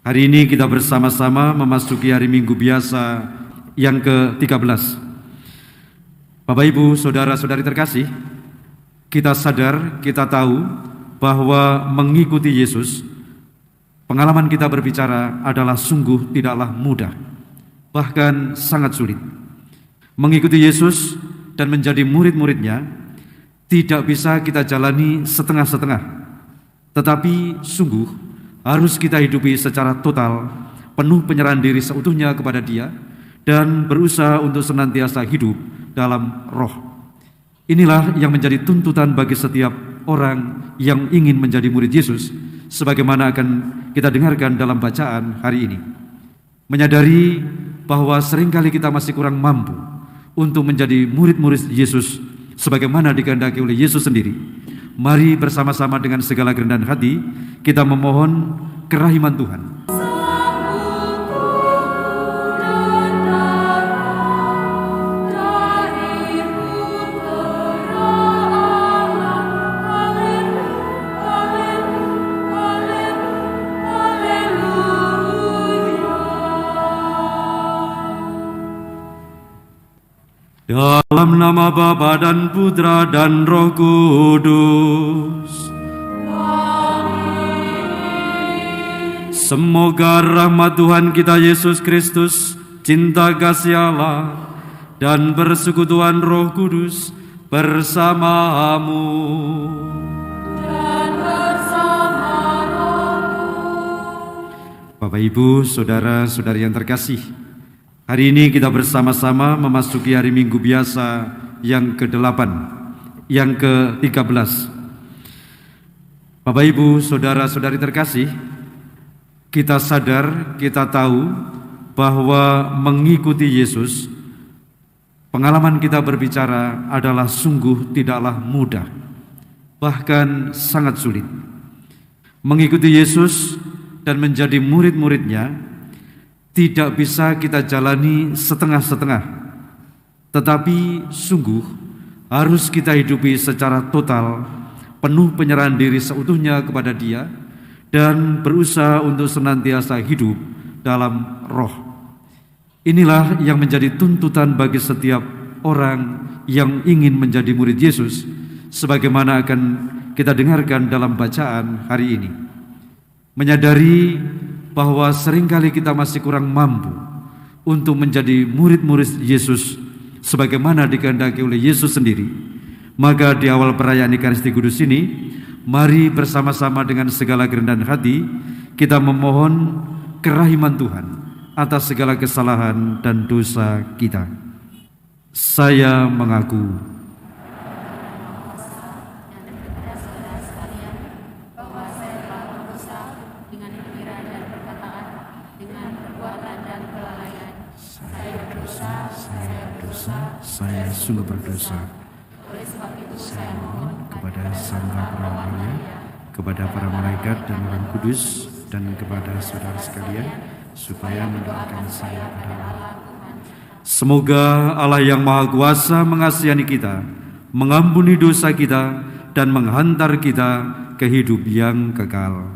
Hari ini kita bersama-sama memasuki hari Minggu biasa yang ke-13. Bapak, Ibu, Saudara-saudari terkasih, kita sadar, kita tahu bahwa mengikuti Yesus, pengalaman kita berbicara adalah sungguh tidaklah mudah, bahkan sangat sulit. Mengikuti Yesus dan menjadi murid-muridnya tidak bisa kita jalani setengah-setengah, tetapi sungguh harus kita hidupi secara total, penuh penyerahan diri seutuhnya kepada Dia, dan berusaha untuk senantiasa hidup dalam roh. Inilah yang menjadi tuntutan bagi setiap orang yang ingin menjadi murid Yesus, sebagaimana akan kita dengarkan dalam bacaan hari ini. Menyadari bahwa seringkali kita masih kurang mampu untuk menjadi murid-murid Yesus sebagaimana dikehendaki oleh Yesus sendiri. Mari bersama-sama dengan segala kerendahan hati kita memohon kerahiman Tuhan. Dalam nama Bapa dan Putra dan Roh Kudus. Amin. Semoga rahmat Tuhan kita Yesus Kristus, cinta kasih Allah, dan persekutuan Roh Kudus bersamamu. Dan bersama rohmu. Bapak, Ibu, Saudara-saudari yang terkasih, hari ini kita bersama-sama memasuki hari Minggu biasa yang ke-8, yang ke-13. Bapak, Ibu, Saudara-saudari terkasih, kita sadar, kita tahu bahwa mengikuti Yesus, pengalaman kita berbicara adalah sungguh tidaklah mudah, bahkan sangat sulit. Mengikuti Yesus dan menjadi murid-muridnya tidak bisa kita jalani setengah-setengah, tetapi sungguh harus kita hidupi secara total, penuh penyerahan diri seutuhnya kepada Dia, dan berusaha untuk senantiasa hidup dalam roh. Inilah yang menjadi tuntutan bagi setiap orang yang ingin menjadi murid Yesus, sebagaimana akan kita dengarkan dalam bacaan hari ini. Menyadari bahwa seringkali kita masih kurang mampu untuk menjadi murid-murid Yesus sebagaimana dikehendaki oleh Yesus sendiri. Maka di awal perayaan Ekaristi Kudus ini, mari bersama-sama dengan segala kerendahan hati kita memohon kerahiman Tuhan atas segala kesalahan dan dosa kita. Saya mengaku saya sungguh berdosa. Oleh sebab itu saya mohon kepada Sang Maha, kepada para malaikat dan Roh Kudus, dan kepada saudara sekalian, supaya mendoakan saya pada Allah. Semoga Allah yang Maha Kuasa mengasihani kita, mengampuni dosa kita, dan menghantar kita ke hidup yang kekal.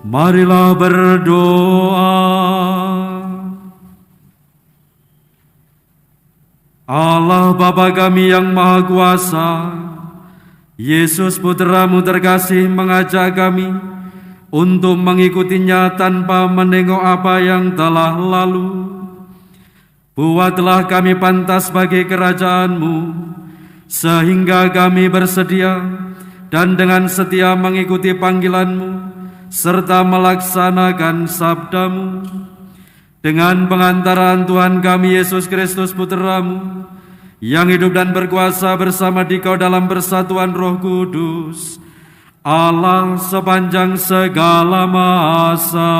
Marilah berdoa. Allah Bapa kami yang Maha Kuasa, Yesus Putra-Mu terkasih mengajak kami untuk mengikutinya tanpa menengok apa yang telah lalu. Buatlah kami pantas bagi kerajaan-Mu, sehingga kami bersedia dan dengan setia mengikuti panggilan-Mu, serta melaksanakan sabda-Mu. Dengan pengantaran Tuhan kami Yesus Kristus Putra-Mu, yang hidup dan berkuasa bersama Dikau dalam persatuan Roh Kudus, Allah sepanjang segala masa.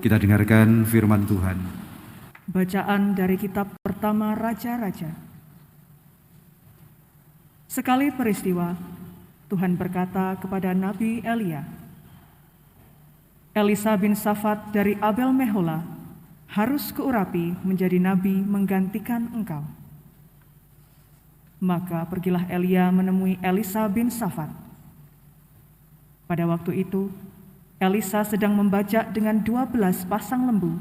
Kita dengarkan firman Tuhan. Bacaan dari kitab pertama Raja-Raja. Sekali peristiwa, Tuhan berkata kepada Nabi Elia, Elisa bin Safat dari Abel Mehola harus keurapi menjadi nabi menggantikan engkau. Maka pergilah Elia menemui Elisa bin Safat. Pada waktu itu, Elisa sedang membajak dengan 12 pasang lembu,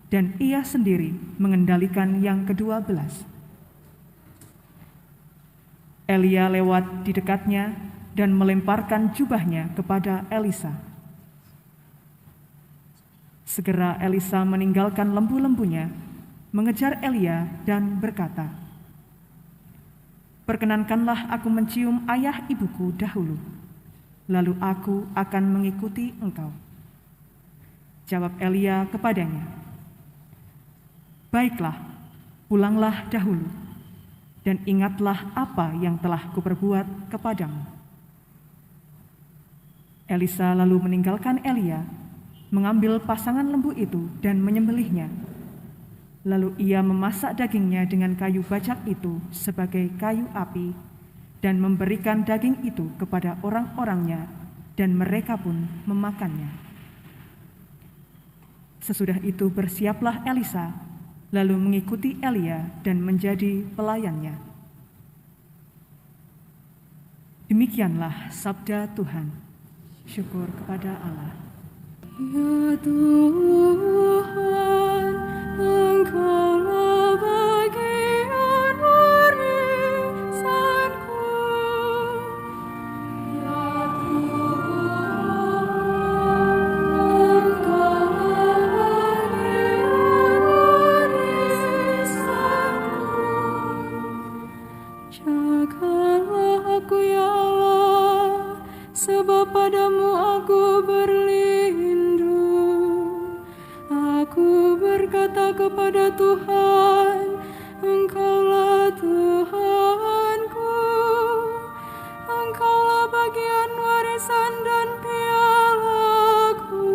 dan ia sendiri mengendalikan yang ke-12. Elia lewat di dekatnya dan melemparkan jubahnya kepada Elisa. Segera Elisa meninggalkan lembu-lembunya, mengejar Elia dan berkata, "Perkenankanlah aku mencium ayah ibuku dahulu, lalu aku akan mengikuti engkau." Jawab Elia kepadanya, "Baiklah, pulanglah dahulu, dan ingatlah apa yang telah kuperbuat kepadamu." Elisa lalu meninggalkan Elia, mengambil pasangan lembu itu dan menyembelihnya. Lalu ia memasak dagingnya dengan kayu bacak itu sebagai kayu api dan memberikan daging itu kepada orang-orangnya, dan mereka pun memakannya. Sesudah itu bersiaplah Elisa, lalu mengikuti Elia dan menjadi pelayannya. Demikianlah sabda Tuhan. Syukur kepada Allah. Ya Tuhan, Engkaulah bagian warisanku. Ya Tuhan, Engkaulah bagian warisanku. Jagalah aku ya Allah, sebab padamu aku berlindung. Aku berkata kepada Tuhan, Engkaulah Tuhanku. Engkaulah bagian warisan dan pialaku.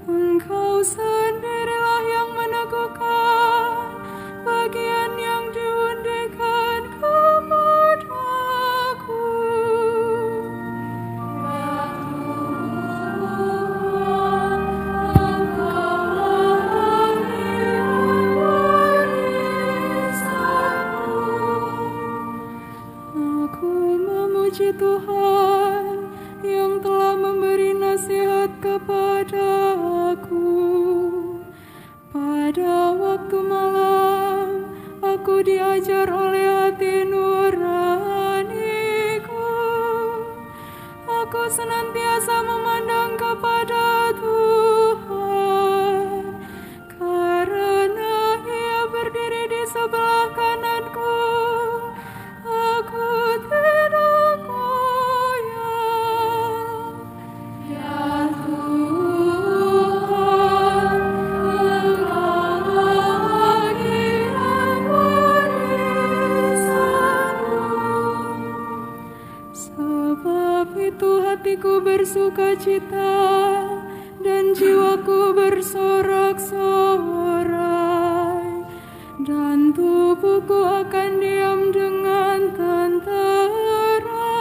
Engkau sendirilah yang meneguhkan bagian yang diundikan kepadaku. Puji Tuhan yang telah memberi nasihat kepada aku. Pada waktu malam aku diajar oleh hati nuraniku. Aku senantiasa memandang kepada Tuhan, karena Ia berdiri di sebelah kananku. Aku tidak goyah. Ya Tuhan, Engkaulah bagian warisanku. Sebab itu hatiku bersukacita dan jiwaku bersorak-sorai, dan tubuhku akan diam dengan tentera.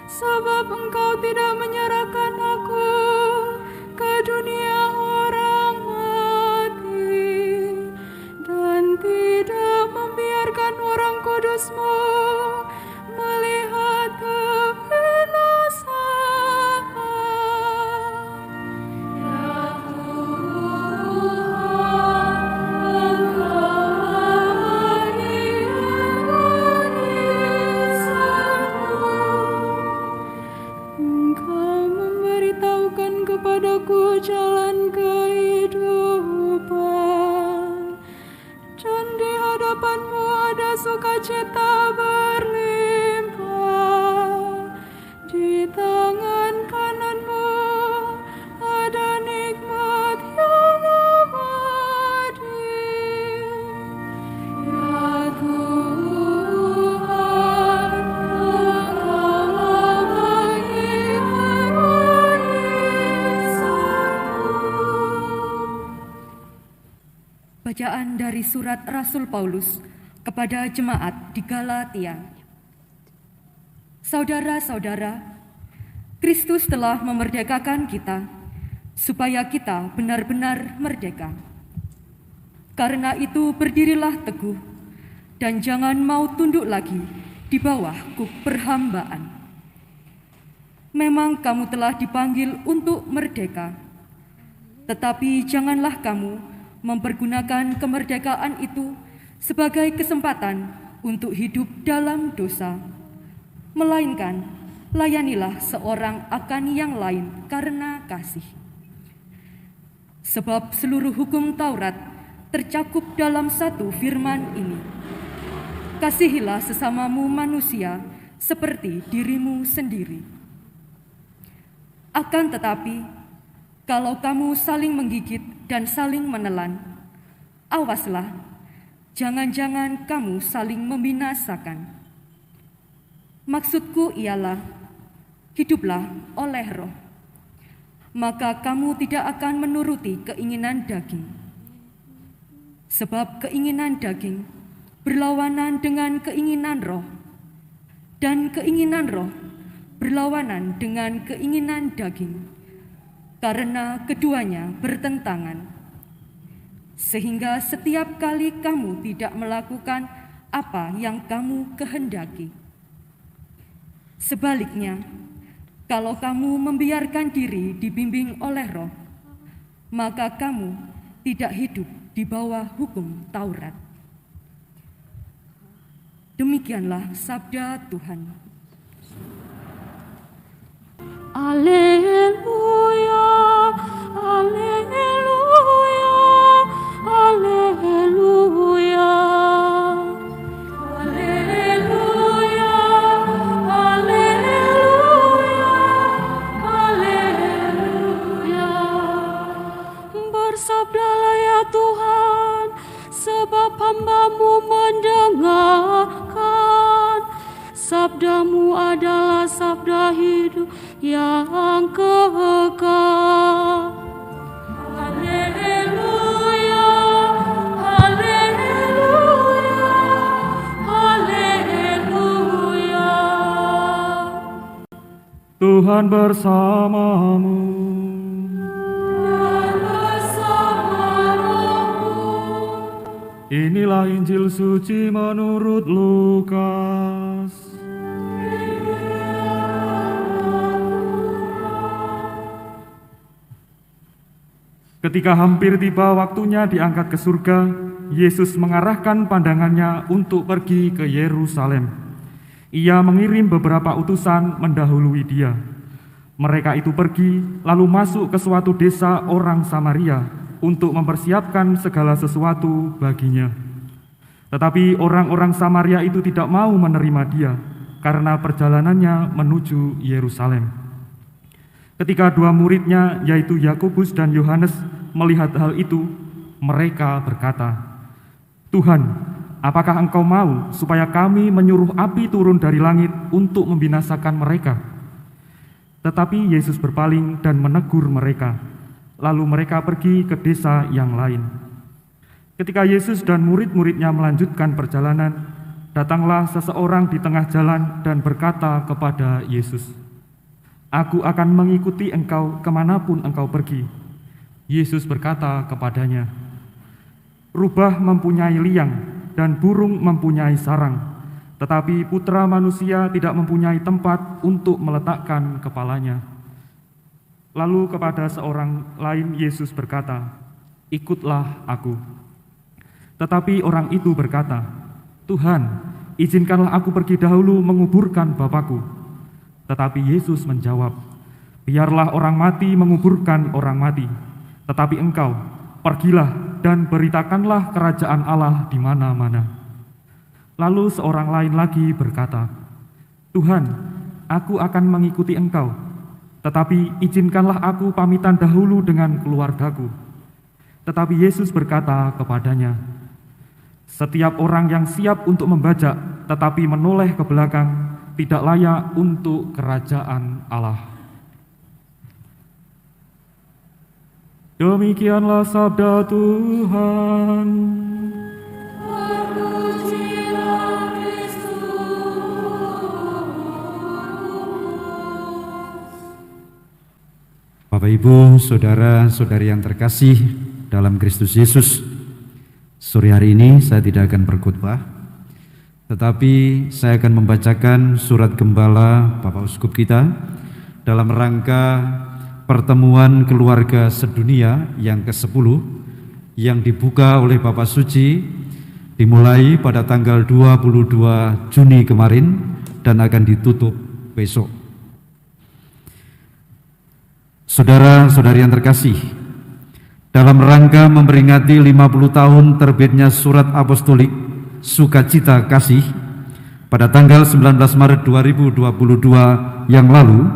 Sebab Engkau tidak menyerahkan aku ke dunia orang mati, dan tidak membiarkan orang kudus-Mu melihat kebinasaan. Ya Tuhan, Engkaulah bagian warisanku. Engkau memberitahukan kepadaku jalan kehidupan, dan di hadapan-Mu ada sukacita berlimpah. Di tangan kanan-Mu ada nikmat yang abadi. Ya Tuhan, Engkaulah bagian warisanku. Bacaan dari surat Rasul Paulus kepada jemaat di Galatia. Saudara-saudara, Kristus telah memerdekakan kita, supaya kita benar-benar merdeka. Karena itu berdirilah teguh, dan jangan mau tunduk lagi di bawah kuk perhambaan. Memang kamu telah dipanggil untuk merdeka, tetapi janganlah kamu mempergunakan kemerdekaan itu sebagai kesempatan untuk hidup dalam dosa, melainkan layanilah seorang akan yang lain karena kasih. Sebab seluruh hukum Taurat tercakup dalam satu firman ini: kasihilah sesamamu manusia seperti dirimu sendiri. Akan tetapi, kalau kamu saling menggigit dan saling menelan, awaslah, jangan-jangan kamu saling membinasakan. Maksudku ialah, hiduplah oleh Roh, maka kamu tidak akan menuruti keinginan daging. Sebab keinginan daging berlawanan dengan keinginan Roh, dan keinginan Roh berlawanan dengan keinginan daging, karena keduanya bertentangan. Sehingga setiap kali kamu tidak melakukan apa yang kamu kehendaki. Sebaliknya, kalau kamu membiarkan diri dibimbing oleh Roh, maka kamu tidak hidup di bawah hukum Taurat. Demikianlah sabda Tuhan. Alleluia, alleluia, alleluia. Alleluia, alleluia, alleluia. Bersabdalah ya Tuhan, sebab hamba-Mu mendengarkan. Sabda-Mu adalah sabda hidup yang kekal. Haleluya, haleluya, haleluya. Tuhan bersamamu. Dan bersama rohmu. Inilah Injil suci menurut Lukas. Ketika hampir tiba waktunya diangkat ke surga, Yesus mengarahkan pandangannya untuk pergi ke Yerusalem. Ia mengirim beberapa utusan mendahului dia. Mereka itu pergi, lalu masuk ke suatu desa orang Samaria untuk mempersiapkan segala sesuatu baginya. Tetapi orang-orang Samaria itu tidak mau menerima dia, karena perjalanannya menuju Yerusalem. Ketika dua muridnya, yaitu Yakobus dan Yohanes, melihat hal itu, mereka berkata, "Tuhan, apakah Engkau mau supaya kami menyuruh api turun dari langit untuk membinasakan mereka?" Tetapi Yesus berpaling dan menegur mereka. Lalu mereka pergi ke desa yang lain. Ketika Yesus dan murid-muridnya melanjutkan perjalanan, datanglah seseorang di tengah jalan dan berkata kepada Yesus, "Aku akan mengikuti Engkau kemanapun Engkau pergi." Yesus berkata kepadanya, "Rubah mempunyai liang dan burung mempunyai sarang, tetapi Putra Manusia tidak mempunyai tempat untuk meletakkan kepalanya." Lalu kepada seorang lain Yesus berkata, "Ikutlah aku." Tetapi orang itu berkata, "Tuhan, izinkanlah aku pergi dahulu menguburkan Bapakku." Tetapi Yesus menjawab, "Biarlah orang mati menguburkan orang mati, tetapi engkau pergilah dan beritakanlah kerajaan Allah di mana-mana." Lalu seorang lain lagi berkata, "Tuhan, aku akan mengikuti Engkau, tetapi izinkanlah aku pamitan dahulu dengan keluargaku." Tetapi Yesus berkata kepadanya, "Setiap orang yang siap untuk membajak tetapi menoleh ke belakang tidak layak untuk kerajaan Allah." Demikianlah sabda Tuhan. Terpujilah Kristus. Bapak, Ibu, saudara-saudari yang terkasih dalam Kristus Yesus, sore hari ini saya tidak akan berkhotbah, Tetapi saya akan membacakan surat gembala Bapak Uskup kita dalam rangka pertemuan keluarga sedunia yang ke-10 yang dibuka oleh Bapak Suci dimulai pada tanggal 22 Juni kemarin dan akan ditutup besok. Saudara-saudari yang terkasih, dalam rangka memperingati 50 tahun terbitnya surat apostolik Sukacita Kasih pada tanggal 19 Maret 2022 yang lalu,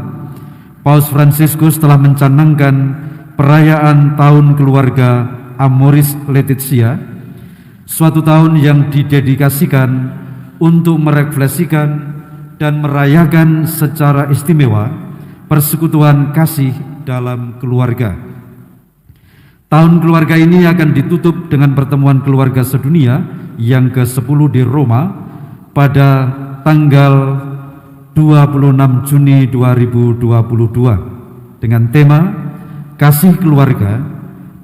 Paus Fransiskus telah mencanangkan perayaan Tahun Keluarga Amoris Laetitia, suatu tahun yang didedikasikan untuk merefleksikan dan merayakan secara istimewa persekutuan kasih dalam keluarga. Tahun keluarga ini akan ditutup dengan pertemuan keluarga sedunia yang ke-10 di Roma pada tanggal 26 Juni 2022 dengan tema Kasih Keluarga,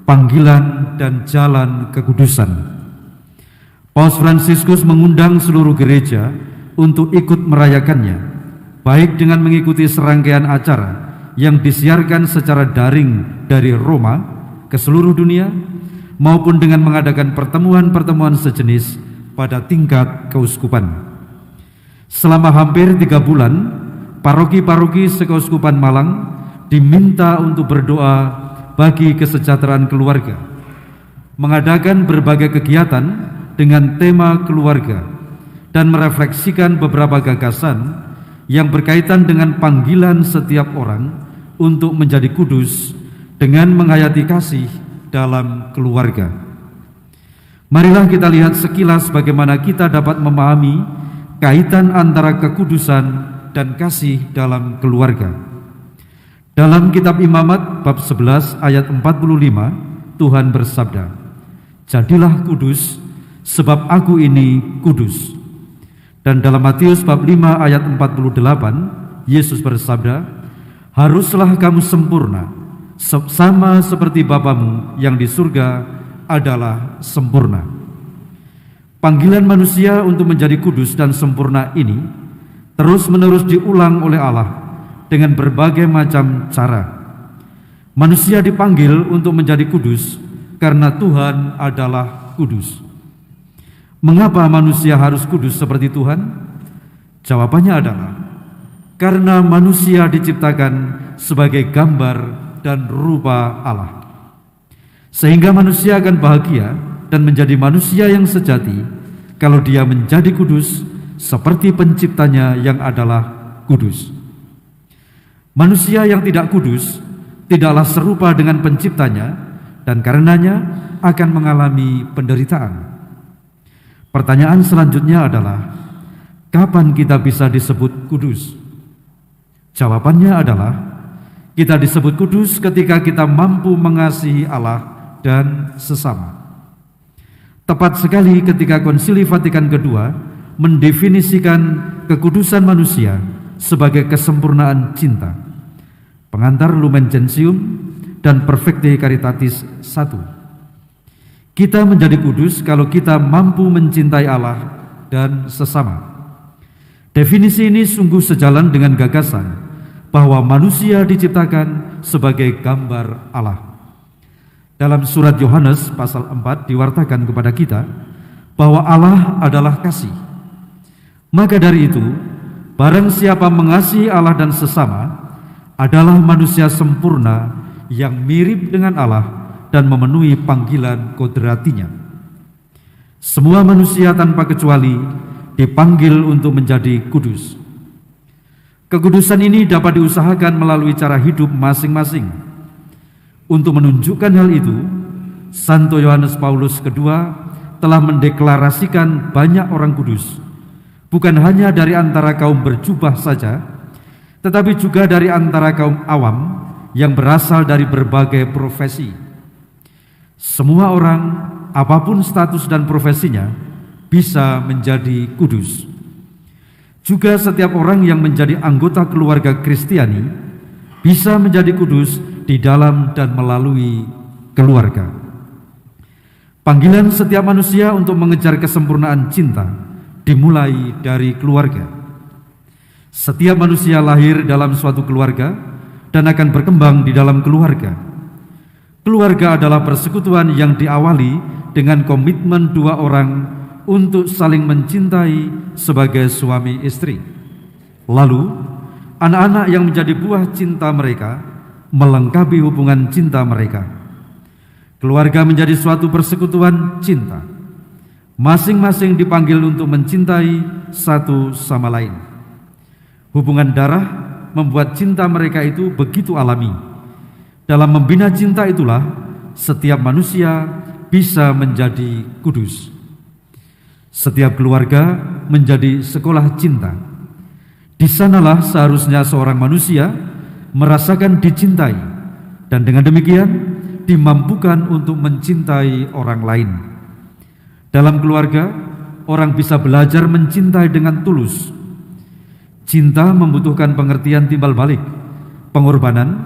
Panggilan dan Jalan Kekudusan. Paus Fransiskus mengundang seluruh gereja untuk ikut merayakannya, baik dengan mengikuti serangkaian acara yang disiarkan secara daring dari Roma ke seluruh dunia, maupun dengan mengadakan pertemuan-pertemuan sejenis pada tingkat keuskupan. Selama hampir 3 bulan, paroki-paroki sekeuskupan Malang diminta untuk berdoa bagi kesejahteraan keluarga, mengadakan berbagai kegiatan dengan tema keluarga, dan merefleksikan beberapa gagasan yang berkaitan dengan panggilan setiap orang untuk menjadi kudus dengan menghayati kasih dalam keluarga. Marilah kita lihat sekilas bagaimana kita dapat memahami kaitan antara kekudusan dan kasih dalam keluarga. Dalam kitab Imamat bab 11 ayat 45, Tuhan bersabda, "Jadilah kudus, sebab aku ini kudus." Dan dalam Matius bab 5 ayat 48, Yesus bersabda, "Haruslah kamu sempurna, sama seperti Bapamu yang di surga adalah sempurna." Panggilan manusia untuk menjadi kudus dan sempurna ini terus-menerus diulang oleh Allah dengan berbagai macam cara. Manusia dipanggil untuk menjadi kudus karena Tuhan adalah kudus. Mengapa manusia harus kudus seperti Tuhan? Jawabannya adalah karena manusia diciptakan sebagai gambar dan rupa Allah, sehingga manusia akan bahagia dan menjadi manusia yang sejati kalau dia menjadi kudus seperti penciptanya yang adalah kudus. Manusia yang tidak kudus tidaklah serupa dengan penciptanya dan karenanya akan mengalami penderitaan. Pertanyaan selanjutnya adalah, kapan kita bisa disebut kudus? Jawabannya adalah, kita disebut kudus ketika kita mampu mengasihi Allah dan sesama. Tepat sekali ketika Konsili Vatikan II mendefinisikan kekudusan manusia sebagai kesempurnaan cinta, pengantar Lumen Gentium dan Perfecte Caritatis 1. Kita menjadi kudus kalau kita mampu mencintai Allah dan sesama. Definisi ini sungguh sejalan dengan gagasan bahwa manusia diciptakan sebagai gambar Allah. Dalam surat Yohanes pasal 4 diwartakan kepada kita bahwa Allah adalah kasih. Maka dari itu, barang siapa mengasihi Allah dan sesama adalah manusia sempurna yang mirip dengan Allah dan memenuhi panggilan kodratinya. Semua manusia tanpa kecuali dipanggil untuk menjadi kudus. Kekudusan ini dapat diusahakan melalui cara hidup masing-masing. Untuk menunjukkan hal itu, Santo Yohanes Paulus II telah mendeklarasikan banyak orang kudus, bukan hanya dari antara kaum berjubah saja, tetapi juga dari antara kaum awam yang berasal dari berbagai profesi. Semua orang, apapun status dan profesinya, bisa menjadi kudus. Juga setiap orang yang menjadi anggota keluarga Kristiani bisa menjadi kudus di dalam dan melalui keluarga. Panggilan setiap manusia untuk mengejar kesempurnaan cinta dimulai dari keluarga. Setiap manusia lahir dalam suatu keluarga dan akan berkembang di dalam keluarga. Keluarga adalah persekutuan yang diawali dengan komitmen dua orang untuk saling mencintai sebagai suami istri. Lalu, anak-anak yang menjadi buah cinta mereka melengkapi hubungan cinta mereka. Keluarga menjadi suatu persekutuan cinta. Masing-masing dipanggil untuk mencintai satu sama lain. Hubungan darah membuat cinta mereka itu begitu alami. Dalam membina cinta itulah setiap manusia bisa menjadi kudus. Setiap keluarga menjadi sekolah cinta. Di sanalah seharusnya seorang manusia merasakan dicintai dan dengan demikian dimampukan untuk mencintai orang lain. Dalam keluarga, orang bisa belajar mencintai dengan tulus. Cinta membutuhkan pengertian timbal balik, pengorbanan,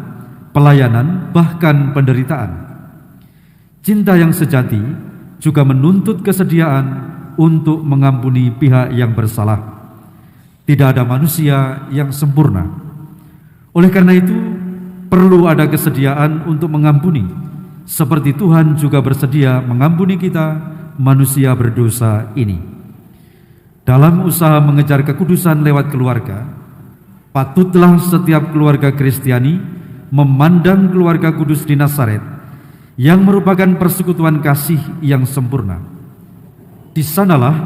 pelayanan, bahkan penderitaan. Cinta yang sejati juga menuntut kesediaan untuk mengampuni pihak yang bersalah. Tidak ada manusia yang sempurna. Oleh karena itu, perlu ada kesediaan untuk mengampuni, seperti Tuhan juga bersedia mengampuni kita, manusia berdosa ini. Dalam usaha mengejar kekudusan lewat keluarga, patutlah setiap keluarga Kristiani memandang keluarga kudus di Nazaret yang merupakan persekutuan kasih yang sempurna. Di sanalah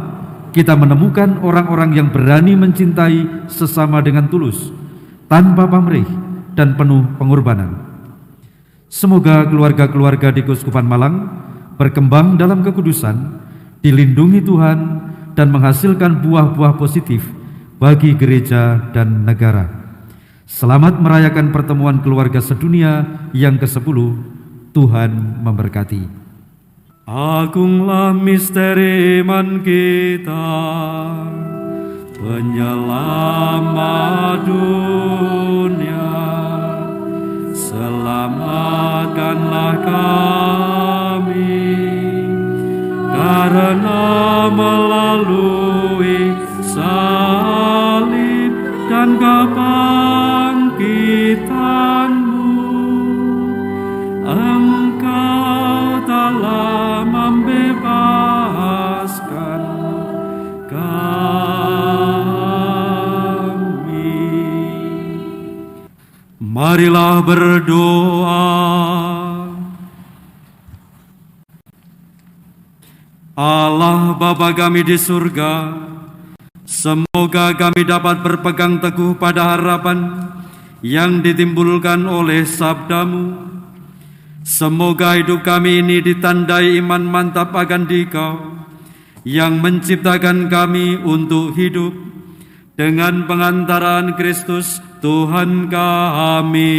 kita menemukan orang-orang yang berani mencintai sesama dengan tulus, tanpa pamrih dan penuh pengorbanan. Semoga keluarga-keluarga di Keuskupan Malang berkembang dalam kekudusan, dilindungi Tuhan, dan menghasilkan buah-buah positif bagi gereja dan negara. Selamat merayakan pertemuan keluarga sedunia yang ke-10. Tuhan memberkati. Agunglah misteri iman kita, penyelamat dunia. Selamatkanlah kami, karena melalui salib dan kebangkitan-Mu, Engkau telah membebaskan kami. Marilah berdoa. Allah Bapa kami di surga, semoga kami dapat berpegang teguh pada harapan yang ditimbulkan oleh sabda-Mu. Semoga hidup kami ini ditandai iman mantap akan Dikau yang menciptakan kami untuk hidup dengan pengantaran Kristus Tuhan kami.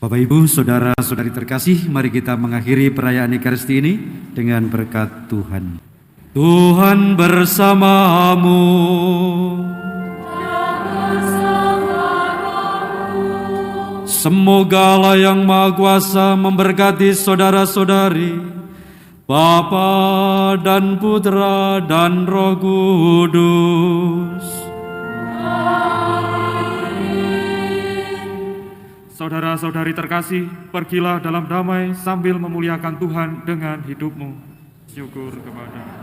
Bapak, Ibu, Saudara-saudari terkasih, mari kita mengakhiri perayaan Ekaristi ini dengan berkat Tuhan. Tuhan bersamamu. Semoga Allah yang Maha Kuasa memberkati saudara-saudari, Bapa dan Putra dan Roh Kudus. Saudara-saudari terkasih, pergilah dalam damai sambil memuliakan Tuhan dengan hidupmu. Syukur kepada